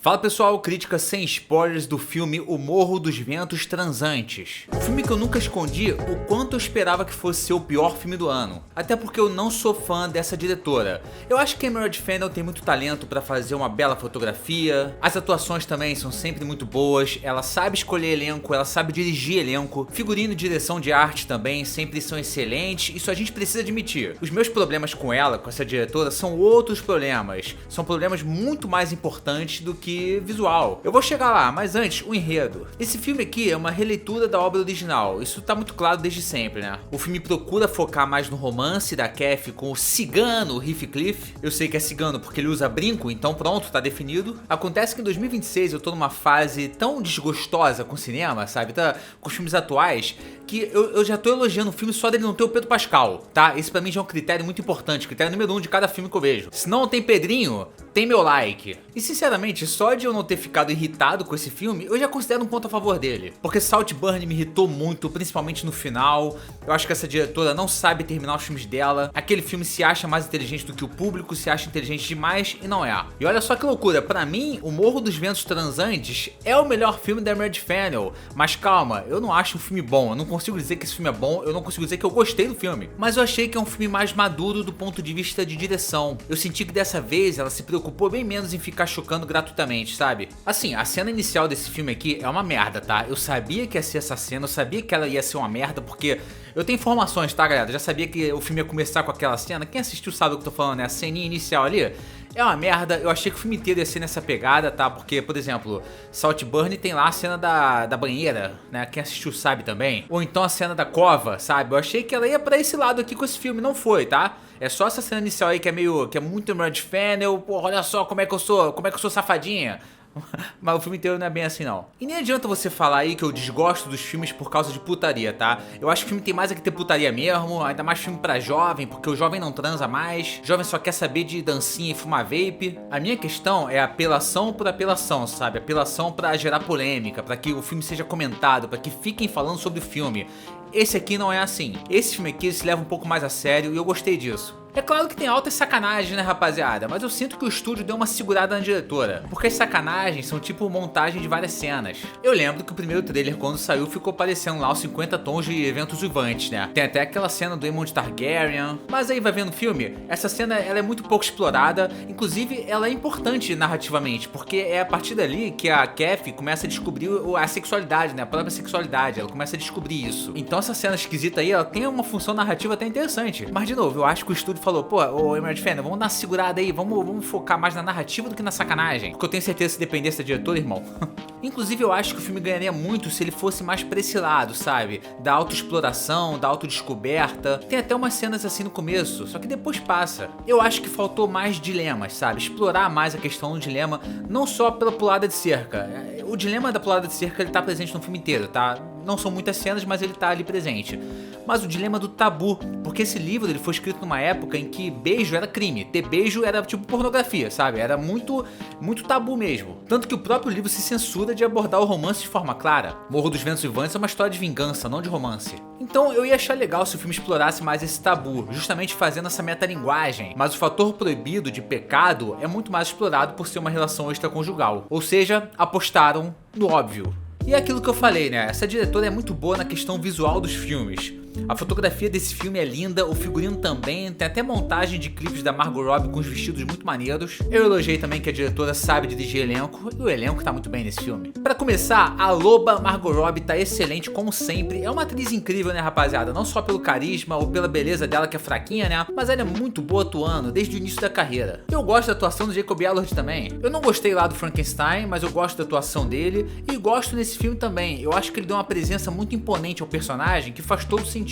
Fala pessoal, crítica sem spoilers do filme O Morro dos Ventos Transantes. Um filme que eu nunca escondi o quanto eu esperava que fosse ser o pior filme do ano. Até porque eu não sou fã dessa diretora. Eu acho que Emerald Fennell tem muito talento para fazer uma bela fotografia. As atuações também são sempre muito boas. Ela sabe escolher elenco, ela sabe dirigir elenco. Figurino e direção de arte também sempre são excelentes. Isso a gente precisa admitir. Os meus problemas com ela, com essa diretora, são outros problemas. São problemas muito mais importantes do que visual. Eu vou chegar lá, mas antes, o enredo. Esse filme aqui é uma releitura da obra original, isso tá muito claro desde sempre, né? O filme procura focar mais no romance da Kathy com o cigano Heathcliff. Eu sei que é cigano porque ele usa brinco, então pronto, tá definido. Acontece que em 2026 eu tô numa fase tão desgostosa com o cinema, sabe? Tá com os filmes atuais, que eu já tô elogiando o filme só dele não ter o Pedro Pascal, tá? Esse pra mim já é um critério muito importante, critério número 1 de cada filme que eu vejo. Se não tem Pedrinho, tem meu like. E sinceramente, só de eu não ter ficado irritado com esse filme, eu já considero um ponto a favor dele. Porque Saltburn me irritou muito, principalmente no final. Eu acho que essa diretora não sabe terminar os filmes dela. Aquele filme se acha mais inteligente do que o público, se acha inteligente demais e não é. E olha só que loucura, pra mim, O Morro dos Ventos Transantes é o melhor filme da Emerald Fennell. Mas calma, eu não acho um filme bom, eu não consigo dizer que esse filme é bom, eu não consigo dizer que eu gostei do filme. Mas eu achei que é um filme mais maduro do ponto de vista de direção. Eu senti que dessa vez ela se preocupou bem menos em ficar chocando gratuitamente, sabe? Assim, a cena inicial desse filme aqui é uma merda, tá? Eu sabia que ia ser essa cena, eu sabia que ela ia ser uma merda, porque eu tenho informações, tá, galera? Eu já sabia que o filme ia começar com aquela cena. Quem assistiu sabe o que eu tô falando, né? A ceninha inicial ali é uma merda. Eu achei que o filme inteiro ia ser nessa pegada, tá? Porque, por exemplo, Saltburn tem lá a cena da banheira, né? Quem assistiu sabe também. Ou então a cena da cova, sabe? Eu achei que ela ia pra esse lado aqui com esse filme, não foi, tá? É só essa cena inicial aí que é muito Emerald Fennell. Porra, olha só como é que eu sou safadinha. Mas o filme inteiro não é bem assim não. E nem adianta você falar aí que eu desgosto dos filmes por causa de putaria, tá? Eu acho que o filme tem mais é que ter putaria mesmo. Ainda mais filme pra jovem, porque o jovem não transa mais. O jovem só quer saber de dancinha e fumar vape. A minha questão é apelação por apelação, sabe? Apelação pra gerar polêmica, pra que o filme seja comentado, pra que fiquem falando sobre o filme. Esse aqui não é assim. Esse filme aqui se leva um pouco mais a sério e eu gostei disso. É claro que tem altas sacanagens, né, rapaziada? Mas eu sinto que o estúdio deu uma segurada na diretora. Porque as sacanagens são tipo montagem de várias cenas. Eu lembro que o primeiro trailer, quando saiu, ficou parecendo lá os 50 tons de Eventos Uivantes, né? Tem até aquela cena do Aemond Targaryen. Mas aí vai vendo o filme, essa cena ela é muito pouco explorada. Inclusive, ela é importante narrativamente. Porque é a partir dali que a Kathy começa a descobrir a sexualidade, né? A própria sexualidade. Ela começa a descobrir isso. Então essa cena esquisita aí, ela tem uma função narrativa até interessante. Mas de novo, eu acho que o estúdio falou, pô, ô Emerald Fennell, vamos dar uma segurada aí, vamos focar mais na narrativa do que na sacanagem. Porque eu tenho certeza que se dependesse da diretora, irmão. Inclusive eu acho que o filme ganharia muito se ele fosse mais pra esse lado, sabe? Da autoexploração, da autodescoberta. Tem até umas cenas assim no começo, só que depois passa. Eu acho que faltou mais dilemas, sabe? Explorar mais a questão do dilema, não só pela pulada de cerca. O dilema da pulada de cerca, ele tá presente no filme inteiro, tá? Não são muitas cenas, mas ele tá ali presente. Mas o dilema do tabu, porque esse livro ele foi escrito numa época em que beijo era crime, ter beijo era tipo pornografia, sabe? Era muito tabu mesmo. Tanto que o próprio livro se censura de abordar o romance de forma clara. Morro dos Ventos Uivantes é uma história de vingança, não de romance. Então eu ia achar legal se o filme explorasse mais esse tabu, justamente fazendo essa metalinguagem. Mas o fator proibido de pecado é muito mais explorado por ser uma relação extraconjugal. Ou seja, apostaram no óbvio. E é aquilo que eu falei, né? Essa diretora é muito boa na questão visual dos filmes. A fotografia desse filme é linda, o figurino também, tem até montagem de clipes da Margot Robbie com os vestidos muito maneiros. Eu elogiei também que a diretora sabe dirigir elenco, e o elenco tá muito bem nesse filme. Pra começar, a loba Margot Robbie tá excelente como sempre, é uma atriz incrível, né, rapaziada? Não só pelo carisma ou pela beleza dela que é fraquinha, né? Mas ela é muito boa atuando desde o início da carreira. Eu gosto da atuação do Jacob Elord também. Eu não gostei lá do Frankenstein, mas eu gosto da atuação dele e gosto nesse filme também. Eu acho que ele deu uma presença muito imponente ao personagem que faz todo sentido.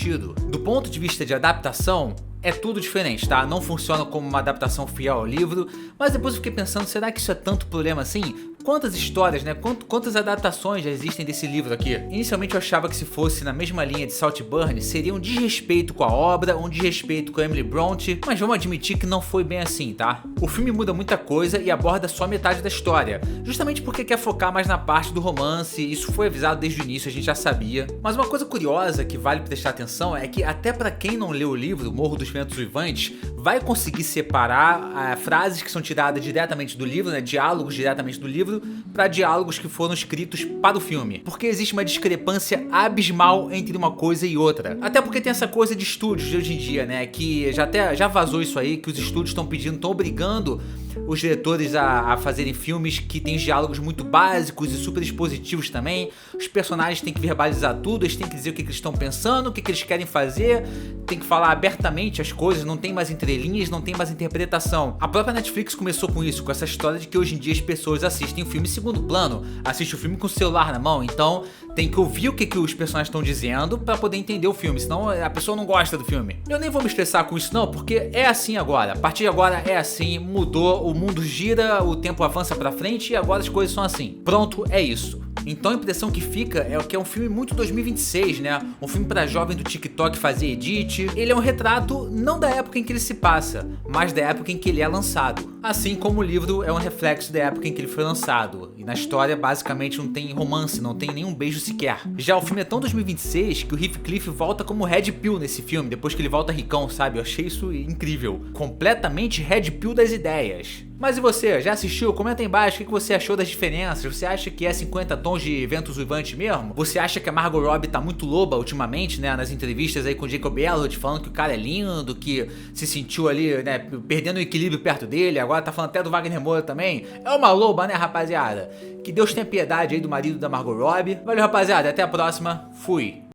Do ponto de vista de adaptação, é tudo diferente, tá? Não funciona como uma adaptação fiel ao livro, mas depois eu fiquei pensando, será que isso é tanto problema assim? Quantas histórias, né? Quantas adaptações já existem desse livro aqui? Inicialmente eu achava que se fosse na mesma linha de Saltburn, seria um desrespeito com a obra, um desrespeito com a Emily Bronte, mas vamos admitir que não foi bem assim, tá? O filme muda muita coisa e aborda só metade da história, justamente porque quer focar mais na parte do romance, isso foi avisado desde o início, a gente já sabia. Mas uma coisa curiosa que vale prestar atenção é que até pra quem não leu o livro, Morro dos Ventos Uivantes, vai conseguir separar frases que são tiradas diretamente do livro, né? Diálogos diretamente do livro, livro para diálogos que foram escritos para o filme. Porque existe uma discrepância abismal entre uma coisa e outra. Até porque tem essa coisa de estúdios de hoje em dia, né? Que já vazou isso aí, que os estúdios estão pedindo, estão obrigando os diretores a fazerem filmes que tem diálogos muito básicos e super expositivos também. Os personagens têm que verbalizar tudo, eles têm que dizer o que eles estão pensando, o que eles querem fazer, tem que falar abertamente as coisas, não tem mais entrelinhas, não tem mais interpretação. A própria Netflix começou com isso, com essa história de que hoje em dia as pessoas assistem o filme em segundo plano, assistem o filme com o celular na mão, então tem que ouvir o que os personagens estão dizendo pra poder entender o filme, senão a pessoa não gosta do filme. Eu nem vou me estressar com isso não, porque é assim agora, a partir de agora é assim, mudou, o mundo gira, o tempo avança pra frente e agora as coisas são assim. Pronto, é isso. Então a impressão que fica é que é um filme muito 2026, né? Um filme pra jovem do TikTok fazer edit. Ele é um retrato não da época em que ele se passa, mas da época em que ele é lançado. Assim como o livro é um reflexo da época em que ele foi lançado. E na história basicamente não tem romance, não tem nenhum beijo sequer. Já o filme é tão 2026 que o Heathcliff volta como Red Pill nesse filme, depois que ele volta ricão, sabe? Eu achei isso incrível. Completamente Red Pill das ideias. Mas e você, já assistiu? Comenta aí embaixo o que você achou das diferenças. Você acha que é 50 tons de Ventos Uivantes mesmo? Você acha que a Margot Robbie tá muito loba ultimamente, né? Nas entrevistas aí com o Jacob Elord, falando que o cara é lindo, que se sentiu ali, né, perdendo o equilíbrio perto dele. Agora tá falando até do Wagner Moura também. É uma loba, né, rapaziada? Que Deus tenha piedade aí do marido da Margot Robbie. Valeu, rapaziada. Até a próxima. Fui.